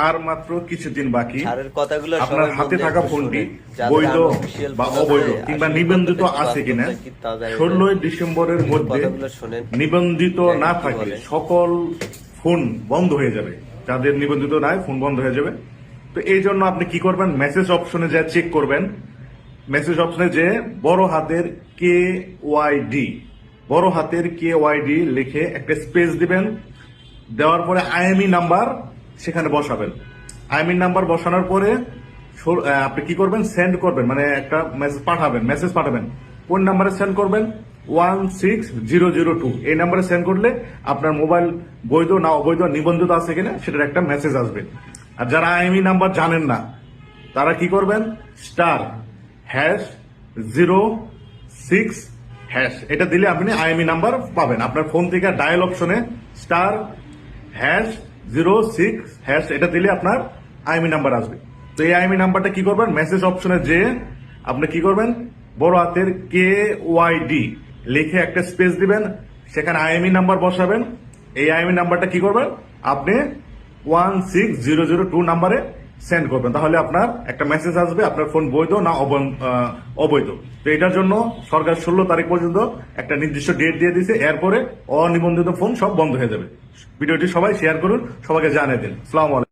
আর মাত্র কিছুদিন বাকি। স্যারের কথাগুলো আপনার সবাই হাতে মন দিয়ে থাকা একটু ফোনটি শোনেন। বৈধ যাদের unofficial বা ফোন অবৈধ আছে, কিংবা আসল নিবন্ধিত কথাটা কি, আছে কিনা বাস্তবটা কি তা জানেন। 16 ডিসেম্বরের মধ্যে কথাগুলো শোনেন। নিবন্ধিত দেখেন না কি থাকলে বলে। সকল ফোন বন্ধ হয়ে যাবে। যাদের নিবন্ধিত নাই ফোন বন্ধ হয়ে যাবে। তো এই জন্য আপনি কি করবেন, মেসেজ অপশনে যা চেক করবেন, মেসেজ অপশনে যে বড় হাতের KYD, বড় হাতের KYD লিখে একটা স্পেস দিবেন। দেওয়ার পরে IMEI নাম্বার সেখানে বসাবেন। IMEI নাম্বার বসানোর পরে আপনি কি করবেন, সেন্ড করবেন, মানে একটা মেসেজ পাঠাবেন। কোন নাম্বারে সেন্ড করবেন? 16002 এই নাম্বারে সেন্ড করলে আপনার মোবাইল বৈধ না অবৈধ, নিবন্ধিত আছে কিনা সেটার একটা মেসেজ আসবে। আর যারা IMEI নাম্বার জানেন না তারা কি করবেন, *#06# এটা দিলে আপনি IMEI নাম্বার পাবেন। আপনার ফোন থেকে ডায়াল অপশনে *#06# এটা দিলে আপনার IMEI নাম্বার আসবে। তো এই IMEI নাম্বারটা কি করবেন, মেসেজ অপশনে যে আপনি কি করবেন, বড় হাতের KYD লিখে একটা স্পেস দিবেন, সেখানে IMEI নাম্বার বসাবেন। এই IMEI নাম্বারটা কি করবেন, আপনি 16002 নাম্বারে সেন্ড করবেন। তাহলে আপনার একটা মেসেজ আসবে আপনার ফোন বৈধ না অবৈধ। তো এটার জন্য সরকার 16 তারিখ পর্যন্ত একটা নির্দিষ্ট ডেট দিয়ে দিয়েছে। এরপরে অনিবন্ধিত ফোন সব বন্ধ হয়ে যাবে। ভিডিওটি সবাই শেয়ার করুন, সবাইকে জানিয়ে দিন। আসসালামু আলাইকুম।